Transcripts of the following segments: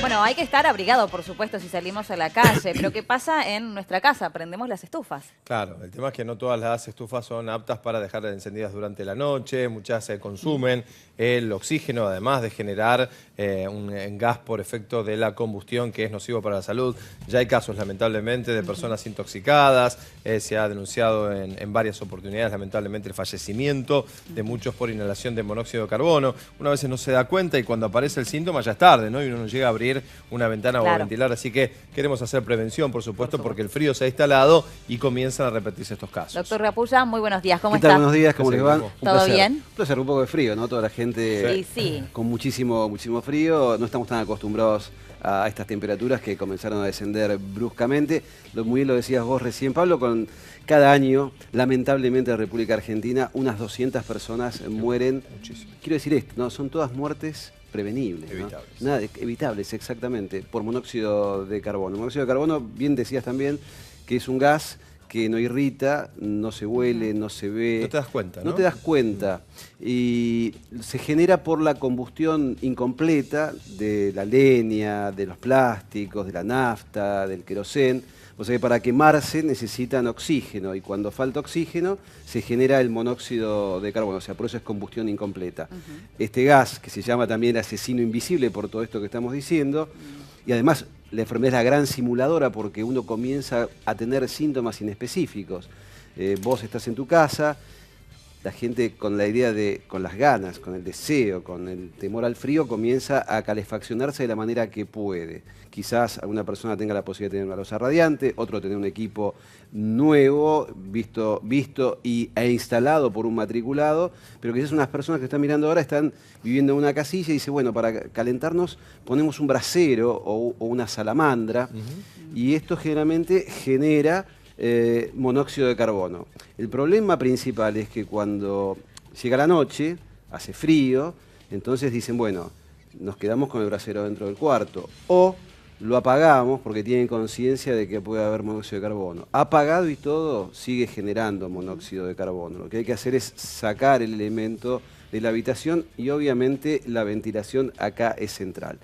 Bueno, hay que estar abrigado, por supuesto, si salimos a la calle. Pero ¿qué pasa en nuestra casa? Prendemos las estufas. Claro, el tema es que no todas las estufas son aptas para dejar encendidas durante la noche. Muchas se consumen el oxígeno, además de generar un gas por efecto de la combustión que es nocivo para la salud. Ya hay casos, lamentablemente, de personas intoxicadas. Se ha denunciado en varias oportunidades, lamentablemente, el fallecimiento de muchos por inhalación de monóxido de carbono. Una vez no se da cuenta y cuando aparece el síntoma ya es tarde, ¿no? Y uno no llega a abrir una ventana o a ventilar. Así que queremos hacer prevención, por supuesto, porque el frío se ha instalado y comienzan a repetirse estos casos. Doctor Rapulla, muy buenos días. ¿Cómo ¿Qué tal? está? Buenos días, ¿cómo les va? ¿Todo bien? Un placer, un poco de frío, ¿no? Toda la gente con muchísimo frío. No estamos tan acostumbrados a estas temperaturas que comenzaron a descender bruscamente. Muy bien lo decías vos recién, Pablo, con cada año, lamentablemente en la República Argentina, unas 200 personas mueren. Muchísimo. Quiero decir esto, ¿no? Son todas muertes prevenibles, evitables. ¿no? Nada, evitables, exactamente, por monóxido de carbono. Monóxido de carbono, bien decías también, que es un gas que no irrita, no se huele, no se ve. No te das cuenta, ¿no? No te das cuenta. Y se genera por la combustión incompleta de la leña, de los plásticos, de la nafta, del querosén. O sea que para quemarse necesitan oxígeno y cuando falta oxígeno se genera el monóxido de carbono, o sea, por eso es combustión incompleta. Este gas, que se llama también asesino invisible por todo esto que estamos diciendo, y además la enfermedad es la gran simuladora porque uno comienza a tener síntomas inespecíficos. Vos estás en tu casa, la gente con la idea de, con las ganas, con el deseo, con el temor al frío, comienza a calefaccionarse de la manera que puede. Quizás alguna persona tenga la posibilidad de tener una losa radiante, otro tener un equipo nuevo, visto e instalado por un matriculado, pero quizás unas personas que están mirando ahora están viviendo en una casilla y dicen, bueno, para calentarnos ponemos un brasero o una salamandra, y esto generalmente genera monóxido de carbono. El problema principal es que cuando llega la noche, hace frío, entonces dicen, bueno, nos quedamos con el brasero dentro del cuarto, o lo apagamos porque tienen conciencia de que puede haber monóxido de carbono. Apagado y todo, sigue generando monóxido de carbono. Lo que hay que hacer es sacar el elemento de la habitación y obviamente la ventilación acá es central.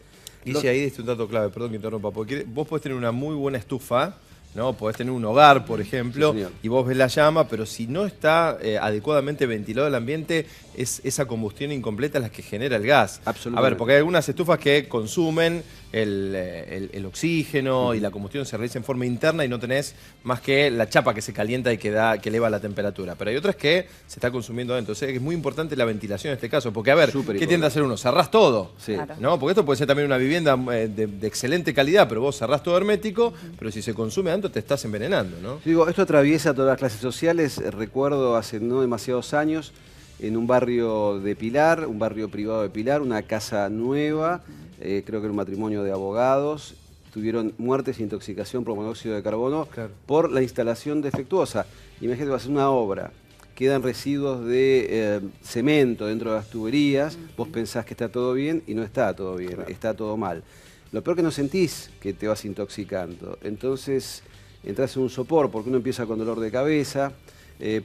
Y si ahí diste un dato clave, perdón que interrumpa, porque vos podés tener una muy buena estufa, ¿no? Podés tener un hogar, por ejemplo, sí, y vos ves la llama, pero si no está adecuadamente ventilado el ambiente, es esa combustión incompleta la que genera el gas. Absolutamente. A ver, porque hay algunas estufas que consumen el oxígeno y la combustión se realiza en forma interna y no tenés más que la chapa que se calienta y que eleva la temperatura. Pero hay otras que se está consumiendo adentro. O sea, es muy importante la ventilación en este caso, porque a ver, ¿qué tiende a hacer uno? Cerrás todo, ¿no? Porque esto puede ser también una vivienda de excelente calidad, pero vos cerrás todo hermético, pero si se consume adentro te estás envenenando, ¿no? Digo, esto atraviesa todas las clases sociales. Recuerdo hace no demasiados años, en un barrio de Pilar, un barrio privado de Pilar, una casa nueva, creo que era un matrimonio de abogados, tuvieron muertes e intoxicación por monóxido de carbono por la instalación defectuosa. Imagínate, vas a hacer una obra, quedan residuos de cemento dentro de las tuberías, vos pensás que está todo bien y no está todo bien, está todo mal. Lo peor que no sentís que te vas intoxicando, entonces entras en un sopor porque uno empieza con dolor de cabeza,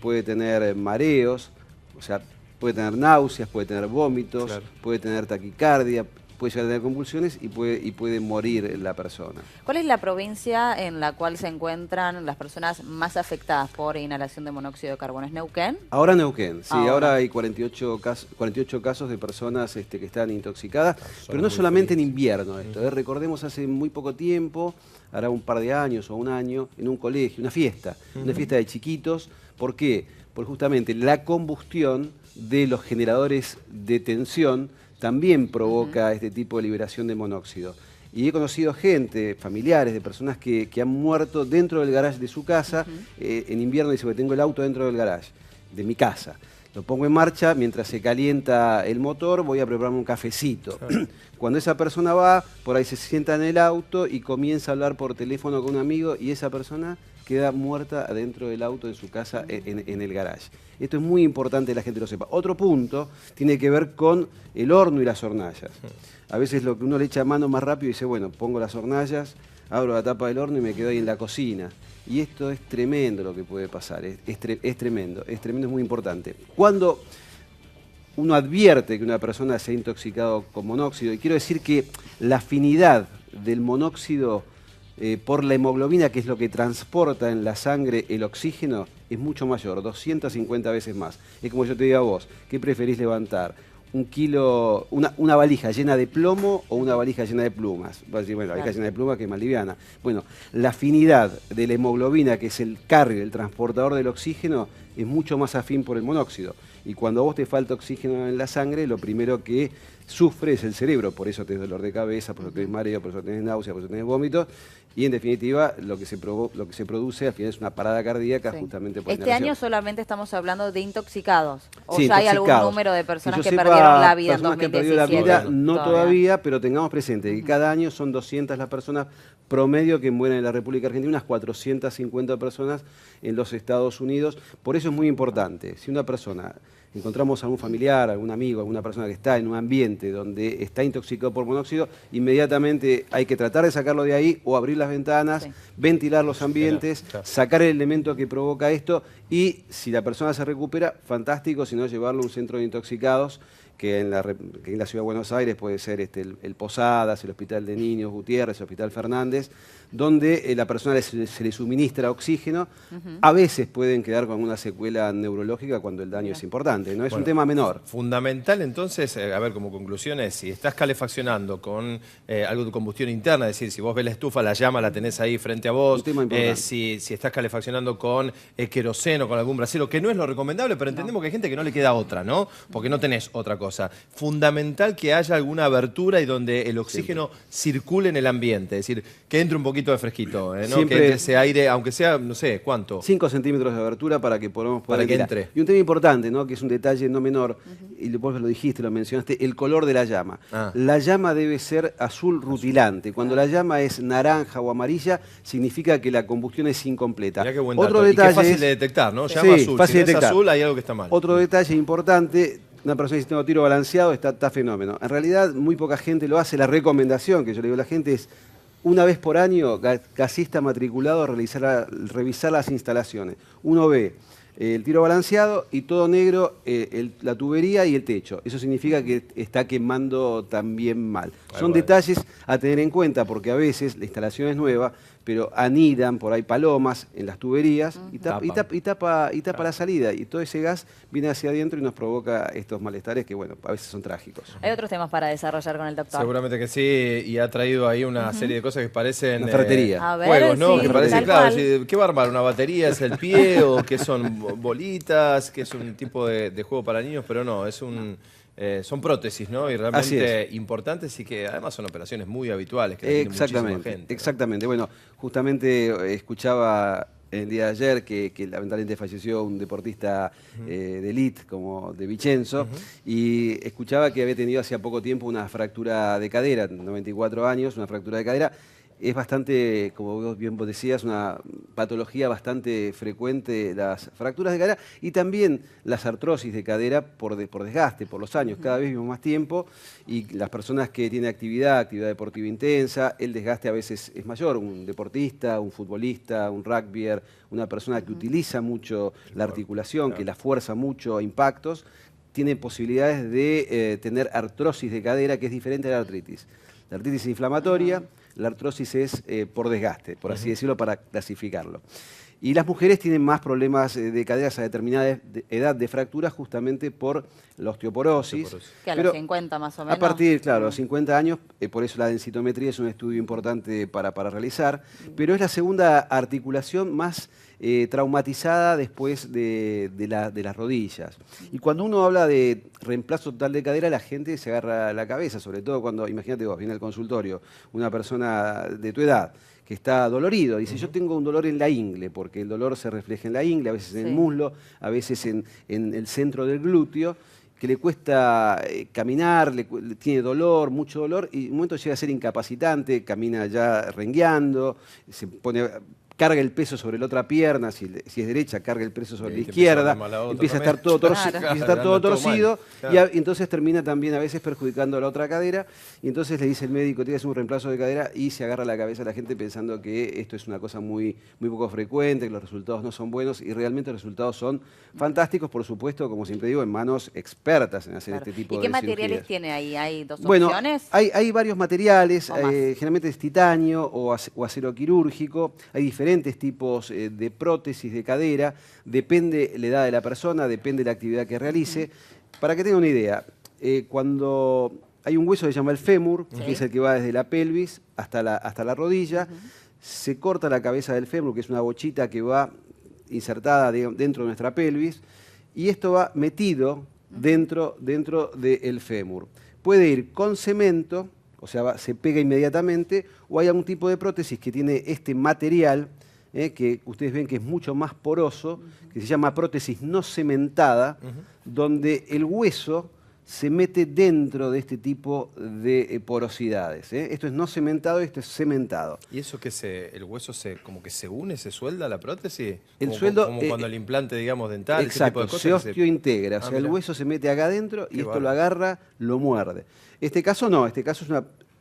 puede tener mareos, o sea, puede tener náuseas, puede tener vómitos, puede tener taquicardia, puede llegar a tener convulsiones y puede morir la persona. ¿Cuál es la provincia en la cual se encuentran las personas más afectadas por inhalación de monóxido de carbono? ¿Es Neuquén? Ahora Neuquén, sí, ahora hay 48 casos de personas que están intoxicadas, pero no solamente en invierno esto. Recordemos hace muy poco tiempo, hará un par de años o un año, en un colegio, una fiesta de chiquitos. ¿Por qué? Porque justamente la combustión de los generadores de tensión también provoca este tipo de liberación de monóxido. Y he conocido gente, familiares de personas que han muerto dentro del garage de su casa. En invierno dice, tengo el auto dentro del garage de mi casa. Lo pongo en marcha, mientras se calienta el motor voy a prepararme un cafecito. Cuando esa persona va, por ahí se sienta en el auto y comienza a hablar por teléfono con un amigo y esa persona queda muerta adentro del auto de su casa en el garage. Esto es muy importante que la gente lo sepa. Otro punto tiene que ver con el horno y las hornallas. A veces lo que uno le echa mano más rápido y dice, bueno, pongo las hornallas, abro la tapa del horno y me quedo ahí en la cocina. Y esto es tremendo lo que puede pasar, es tremendo, es muy importante. Cuando uno advierte que una persona se ha intoxicado con monóxido, y quiero decir que la afinidad del monóxido por la hemoglobina, que es lo que transporta en la sangre el oxígeno, es mucho mayor, 250 veces más. Es como yo te digo a vos, ¿qué preferís levantar? ¿Un kilo, una valija llena de plomo o una valija llena de plumas? Vas a decir, bueno, la valija llena de plumas que es más liviana. Bueno, la afinidad de la hemoglobina, que es el carrier, el transportador del oxígeno, es mucho más afín por el monóxido. Y cuando a vos te falta oxígeno en la sangre, lo primero que sufre es el cerebro. Por eso tenés dolor de cabeza, por eso tenés mareo, por eso tenés náusea, por eso tenés vómitos. Y en definitiva, lo que se produce al final es una parada cardíaca, justamente por Este año solamente estamos hablando de intoxicados. ¿O sí, ya hay algún número de personas que perdieron la vida en 2017? Que han perdido la vida, no todavía, pero tengamos presente que cada año son 200 las personas promedio que mueren en la República Argentina, unas 450 personas en los Estados Unidos. Por eso es muy importante, si una persona, encontramos a algún familiar, algún amigo, alguna persona que está en un ambiente donde está intoxicado por monóxido, inmediatamente hay que tratar de sacarlo de ahí o abrir las ventanas, ventilar los ambientes, sacar el elemento que provoca esto y si la persona se recupera, fantástico, si no llevarlo a un centro de intoxicados que en la Ciudad de Buenos Aires puede ser el Posadas, el Hospital de Niños Gutiérrez, el Hospital Fernández, donde la persona se le suministra oxígeno. A veces pueden quedar con una secuela neurológica cuando el daño es importante, no es un tema menor. Fundamental entonces, a ver, como conclusión es, si estás calefaccionando con algo de combustión interna, es decir, si vos ves la estufa, la llama la tenés ahí frente a vos, si estás calefaccionando con queroseno, con algún brasero, que no es lo recomendable, pero entendemos que hay gente que no le queda otra, ¿no? Porque no tenés otra cosa. Fundamental que haya alguna abertura y donde el oxígeno circule en el ambiente, es decir, que entre un poquito de fresquito, ¿no? Que entre ese aire, aunque sea, no sé, ¿cuánto? 5 centímetros de abertura para que podamos para que entre. Y un tema importante, ¿no? Que es un detalle no menor, y vos lo dijiste, lo mencionaste, el color de la llama. La llama debe ser azul rutilante. Cuando la llama es naranja o amarilla, significa que la combustión es incompleta. Mirá qué buen dato. Otro detalle, y que es fácil de detectar, ¿no? Llama azul. Fácil de detectar. Es azul, hay algo que está mal. Otro detalle importante. Una persona que tengo tiro balanceado está fenómeno. En realidad, muy poca gente lo hace. La recomendación que yo le digo a la gente es, una vez por año, gasista matriculado, revisar las instalaciones. Uno ve el tiro balanceado y todo negro, la tubería y el techo. Eso significa que está quemando también mal. Son detalles a tener en cuenta porque a veces la instalación es nueva, pero anidan por ahí palomas en las tuberías y tapa la salida. Y todo ese gas viene hacia adentro y nos provoca estos malestares que, bueno, a veces son trágicos. Hay otros temas para desarrollar con el doctor. Seguramente que sí, y ha traído ahí una serie de cosas que parecen... Una ferretería. Juegos, ¿no? Que parece, claro, ¿qué va a armar? ¿Una batería? ¿Es el pie? ¿O qué son bolitas? ¿Qué es un tipo de juego para niños? Pero no, es un... son prótesis, ¿no? Y realmente importantes y que además son operaciones muy habituales. Que exactamente, gente, ¿no? exactamente. Bueno, justamente escuchaba el día de ayer que lamentablemente falleció un deportista de élite como de Vicenzo y escuchaba que había tenido hacía poco tiempo una fractura de cadera, 94 años, una fractura de cadera. Es bastante, como vos bien decías, una patología bastante frecuente, las fracturas de cadera y también las artrosis de cadera por desgaste, por los años. Cada vez vivimos más tiempo y las personas que tienen actividad deportiva intensa, el desgaste a veces es mayor. Un deportista, un futbolista, un rugbyer, una persona que utiliza mucho la articulación, que la fuerza mucho a impactos, tiene posibilidades de tener artrosis de cadera, que es diferente a la artritis. La artritis es inflamatoria, la artrosis es por desgaste, por así decirlo, para clasificarlo. Y las mujeres tienen más problemas de caderas a determinada edad de fracturas justamente por la osteoporosis. Que a los 50 más o menos. A partir, claro, los 50 años, por eso la densitometría es un estudio importante para realizar, pero es la segunda articulación más traumatizada después de las rodillas. Y cuando uno habla de reemplazo total de cadera, la gente se agarra la cabeza, sobre todo cuando, imagínate vos, viene al consultorio una persona de tu edad, que está dolorido. Dice, yo tengo un dolor en la ingle, porque el dolor se refleja en la ingle, a veces en el muslo, a veces en el centro del glúteo, que le cuesta caminar, tiene dolor, mucho dolor, y en un momento llega a ser incapacitante, camina ya rengueando, se pone carga el peso sobre la otra pierna, si es derecha, carga el peso sobre la te izquierda, empieza a dar mal a otra empieza a también. estar todo, Claro. empieza a estar todo Anda todo torcido, mal. y Claro. entonces termina también a veces perjudicando a la otra cadera, y entonces le dice el médico, tiene que hacer un reemplazo de cadera, y se agarra la cabeza a la gente pensando que esto es una cosa muy poco frecuente, que los resultados no son buenos, y realmente los resultados son fantásticos, por supuesto, como siempre digo, en manos expertas en hacer este tipo ¿Y de qué materiales cirugías. tiene ahí? ¿Hay dos Bueno, opciones? hay varios materiales, ¿O más? generalmente es titanio o acero quirúrgico, hay diferentes tipos de prótesis de cadera, depende la edad de la persona, depende de la actividad que realice. Para que tenga una idea, cuando hay un hueso que se llama el fémur, Sí. que es el que va desde la pelvis hasta la rodilla, se corta la cabeza del fémur, que es una bochita que va insertada dentro de nuestra pelvis, y esto va metido dentro del fémur. Puede ir con cemento, o sea, se pega inmediatamente, o hay algún tipo de prótesis que tiene este material, que ustedes ven que es mucho más poroso, que se llama prótesis no cementada, donde el hueso se mete dentro de este tipo de porosidades. Esto es no cementado, esto es cementado. ¿Y eso que el hueso como que se une, se suelda la prótesis? El Como, sueldo, como cuando el implante, digamos, dental, ese tipo exacto, de cosas. se que osteointegra, o sea, el mirá. hueso se mete acá adentro y Qué esto lo bárbaro. agarra, lo muerde. Este caso no, este caso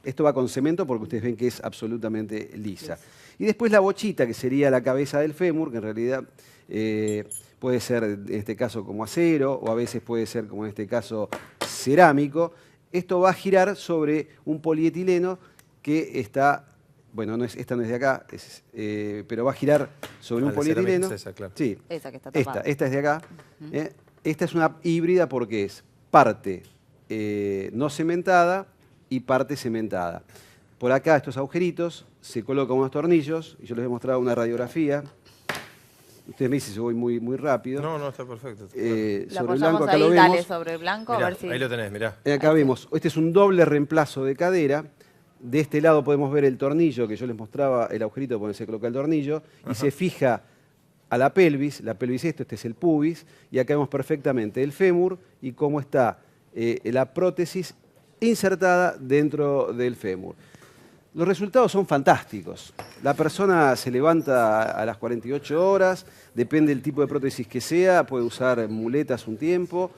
esto va con cemento porque ustedes ven que es absolutamente lisa. Y después la bochita, que sería la cabeza del fémur, que en realidad puede ser en este caso como acero, o a veces puede ser como en este caso cerámico. Esto va a girar sobre un polietileno que está, bueno, esta no es de acá, pero va a girar sobre un La cerámica polietileno. es esa, claro. Sí, Esa que está tapada. esta es de acá. Esta es una híbrida porque es parte no cementada y parte cementada. Por acá estos agujeritos se colocan unos tornillos, y yo les he mostrado una radiografía. Ustedes me dicen si voy muy rápido. No, está perfecto. Lo Sobre el apoyamos blanco acá ahí, lo dale vemos. sobre el blanco, Mirá, a ver si... ahí lo tenés, mirá. Acá vemos, este es un doble reemplazo de cadera. De este lado podemos ver el tornillo que yo les mostraba, el agujerito donde se coloca el tornillo, y se fija a la pelvis este es el pubis, y acá vemos perfectamente el fémur y cómo está la prótesis insertada dentro del fémur. Los resultados son fantásticos. La persona se levanta a las 48 horas, depende del tipo de prótesis que sea, puede usar muletas un tiempo,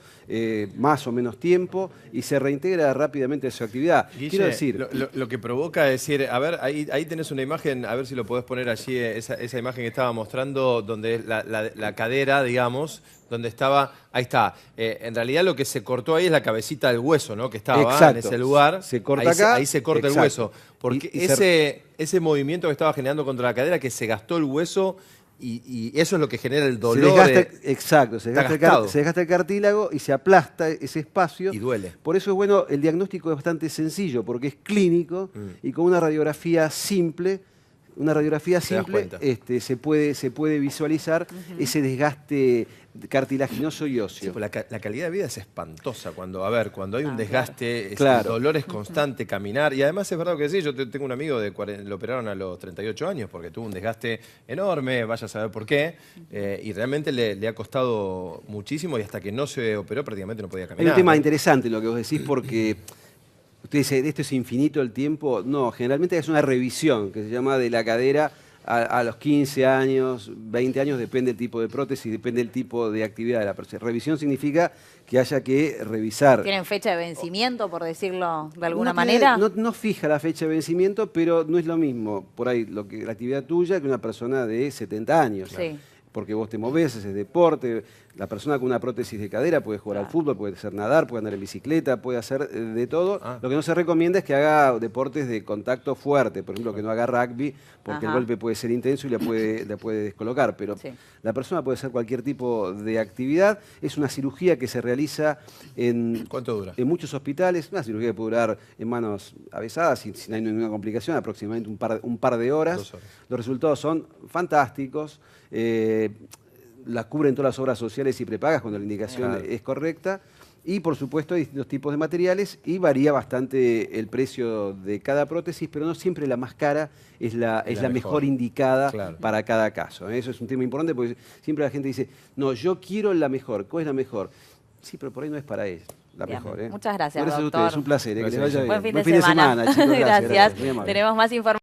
más o menos tiempo, y se reintegra rápidamente a su actividad. Guille, Quiero decir, lo que provoca es decir, a ver, ahí tenés una imagen, a ver si lo podés poner allí, esa imagen que estaba mostrando, donde es la cadera, digamos, donde estaba, ahí está. En realidad lo que se cortó ahí es la cabecita del hueso, ¿no? Que estaba exacto, en ese lugar. se corta ahí acá, ahí se corta exacto. el hueso. Porque Y ese movimiento que estaba generando contra la cadera, que se gastó el hueso, y eso es lo que genera el se dolor. desgasta, exacto, se está desgasta, gastado. se desgasta el cartílago y se aplasta ese espacio. Y duele. Por eso es bueno, el diagnóstico es bastante sencillo, porque es clínico y con una radiografía simple. Una radiografía Te das simple cuenta. se puede visualizar ese desgaste cartilaginoso y Sí, óseo. pues la calidad de vida es espantosa cuando hay un desgaste, el Claro. dolor es constante, caminar, y además es verdad que sí, yo tengo un amigo lo operaron a los 38 años porque tuvo un desgaste enorme, vaya a saber por qué, y realmente le ha costado muchísimo y hasta que no se operó prácticamente no podía Hay caminar. un tema ¿no? interesante en lo que vos decís, porque usted dice, ¿esto es infinito el tiempo? No, generalmente es una revisión que se llama de la cadera a los 15 años, 20 años, depende del tipo de prótesis, depende del tipo de actividad de la persona. Revisión significa que haya que revisar. ¿Tienen fecha de vencimiento, por decirlo de alguna No tiene- manera? No fija la fecha de vencimiento, pero no es lo mismo por ahí la actividad tuya que una persona de 70 años. Sí. Porque vos te movés, haces deporte. La persona con una prótesis de cadera puede jugar al fútbol, puede hacer nadar, puede andar en bicicleta, puede hacer de todo. Ah. Lo que no se recomienda es que haga deportes de contacto fuerte, por ejemplo, que no haga rugby, porque el Ajá. golpe puede ser intenso y la puede descolocar. Pero Sí. la persona puede hacer cualquier tipo de actividad. Es una cirugía que se realiza en ¿Cuánto dura? en muchos hospitales, una cirugía que puede durar en manos avesadas, si no hay ninguna complicación, aproximadamente un par de horas. 2 horas. Los resultados son fantásticos. La cubren todas las obras sociales y prepagas cuando la indicación Claro. es correcta. Y por supuesto hay distintos tipos de materiales y varía bastante el precio de cada prótesis, pero no siempre la más cara es la mejor mejor. indicada Claro. para cada caso. Eso es un tema importante porque siempre la gente dice, no, yo quiero la mejor, ¿cuál es la mejor? Sí, pero por ahí no es para ella la Bien. mejor. Muchas gracias, Gracias a doctor. ustedes, un placer. Que les Gracias. vaya bien. Buen fin de semana. chicos. Gracias. Muy amable. Tenemos más información.